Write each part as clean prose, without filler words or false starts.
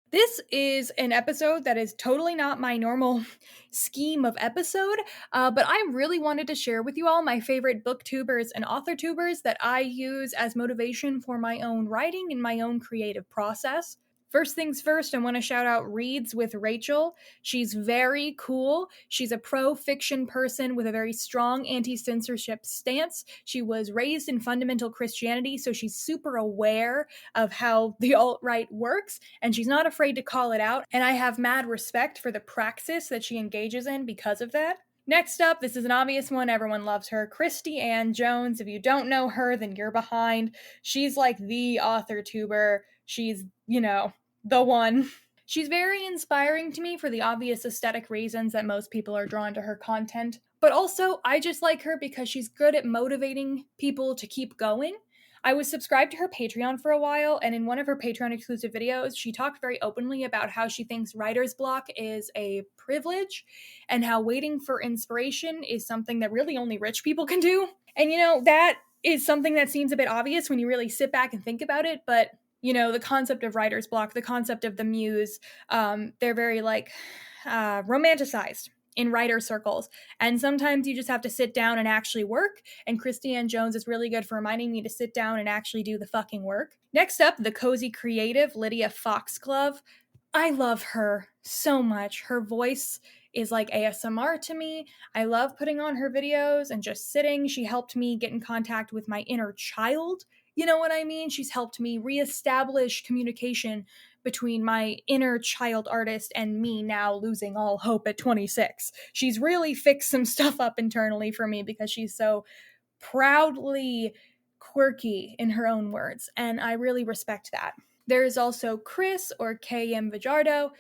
This is an episode that is totally not my normal scheme of episode, but I really wanted to share with you all my favorite booktubers and author-tubers that I use as motivation for my own writing and my own creative process. First things first, I want to shout out Reads with Rachel. She's very cool. She's a pro fiction person with a very strong anti censorship stance. She was raised in fundamental Christianity, so she's super aware of how the alt right works, and she's not afraid to call it out. And I have mad respect for the praxis that she engages in because of that. Next up, this is an obvious one. Everyone loves her. Christy Ann Jones. If you don't know her, then you're behind. She's like the author tuber. She's, the one. She's very inspiring to me for the obvious aesthetic reasons that most people are drawn to her content. But also, I just like her because she's good at motivating people to keep going. I was subscribed to her Patreon for a while, and in one of her Patreon exclusive videos, she talked very openly about how she thinks writer's block is a privilege and how waiting for inspiration is something that really only rich people can do. And that is something that seems a bit obvious when you really sit back and think about it, but the concept of writer's block, the concept of the muse, they're very romanticized in writer circles. And sometimes you just have to sit down and actually work. And Christy Ann Jones is really good for reminding me to sit down and actually do the fucking work. Next up, the cozy creative, Lydia Foxglove. I love her so much. Her voice is like ASMR to me. I love putting on her videos and just sitting. She helped me get in contact with my inner child. You know what I mean? She's helped me reestablish communication between my inner child artist and me now losing all hope at 26. She's really fixed some stuff up internally for me because she's so proudly quirky in her own words, and I really respect that. There is also Chris, or K.M. Vijardo.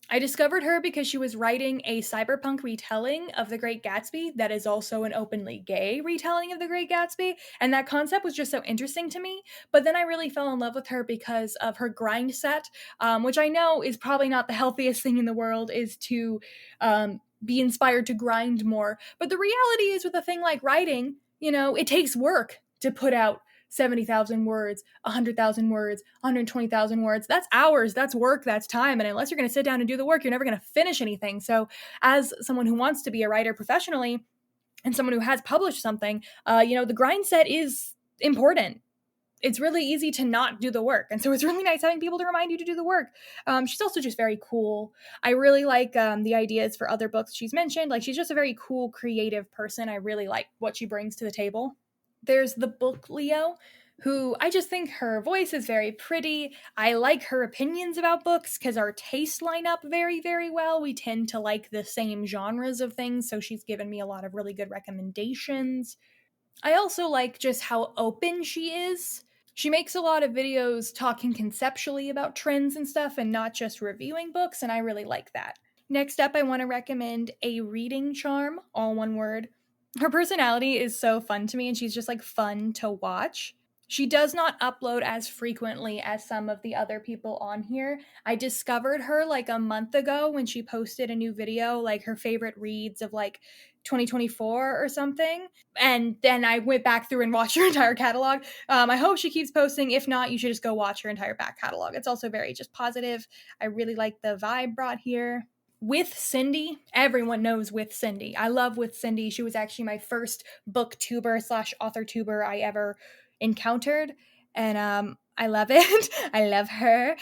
I discovered her because she was writing a cyberpunk retelling of The Great Gatsby that is also an openly gay retelling of The Great Gatsby, and that concept was just so interesting to me. But then I really fell in love with her because of her grind set, which I know is probably not the healthiest thing in the world, is to be inspired to grind more. But the reality is, with a thing like writing, it takes work to put out 70,000 words, 100,000 words, 120,000 words. That's hours, that's work, that's time. And unless you're going to sit down and do the work, you're never going to finish anything. So, as someone who wants to be a writer professionally and someone who has published something, the grind set is important. It's really easy to not do the work. And so it's really nice having people to remind you to do the work. She's also just very cool. I really like the ideas for other books she's mentioned. Like, she's just a very cool, creative person. I really like what she brings to the table. There's the book Leo, who I just think her voice is very pretty. I like her opinions about books because our tastes line up very, very well. We tend to like the same genres of things, so she's given me a lot of really good recommendations. I also like just how open she is. She makes a lot of videos talking conceptually about trends and stuff and not just reviewing books, and I really like that. Next up, I want to recommend A Reading Charm, all one word. Her personality is so fun to me, and she's just like fun to watch. She does not upload as frequently as some of the other people on here. I discovered her like a month ago when she posted a new video, like her favorite reads of like 2024 or something. And then I went back through and watched her entire catalog. I hope she keeps posting. If not, you should just go watch her entire back catalog. It's also very just positive. I really like the vibe brought here. With Cindy, everyone knows With Cindy. I love With Cindy. She was actually my first booktuber / author tuber I ever encountered, and I love it. I love her.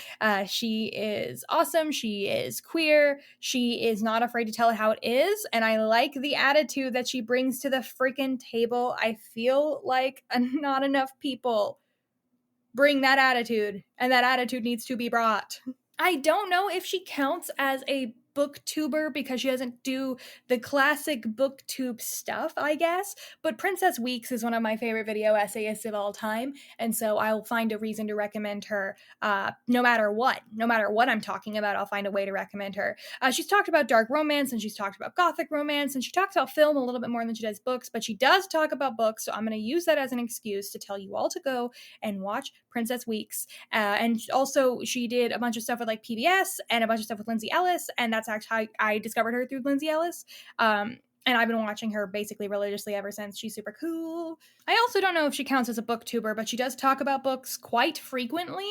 She is awesome. She is queer. She is not afraid to tell it how it is, and I like the attitude that she brings to the freaking table. I feel like not enough people bring that attitude, and that attitude needs to be brought. I don't know if she counts as a booktuber because she doesn't do the classic booktube stuff, I guess, but Princess Weeks is one of my favorite video essayists of all time, and so I'll find a reason to recommend her no matter what. No matter what I'm talking about, I'll find a way to recommend her. She's talked about dark romance, and she's talked about gothic romance, and she talks about film a little bit more than she does books, but she does talk about books, so I'm going to use that as an excuse to tell you all to go and watch Princess Weeks. And also, she did a bunch of stuff with like PBS and a bunch of stuff with Lindsay Ellis, and that's actually how I discovered her, through Lindsay Ellis. And I've been watching her basically religiously ever since. She's super cool. I also don't know if she counts as a booktuber, but she does talk about books quite frequently.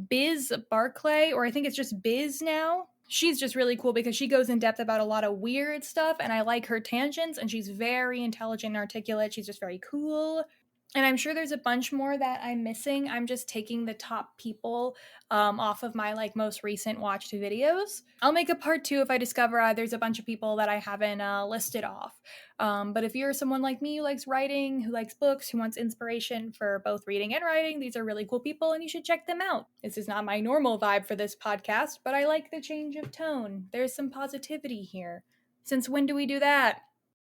Biz Barclay, or I think it's just Biz now. She's just really cool because she goes in depth about a lot of weird stuff, and I like her tangents, and she's very intelligent and articulate. She's just very cool. And I'm sure there's a bunch more that I'm missing. I'm just taking the top people off of my like most recent watched videos. I'll make a part 2 if I discover there's a bunch of people that I haven't listed off. But if you're someone like me who likes writing, who likes books, who wants inspiration for both reading and writing, these are really cool people and you should check them out. This is not my normal vibe for this podcast, but I like the change of tone. There's some positivity here. Since when do we do that?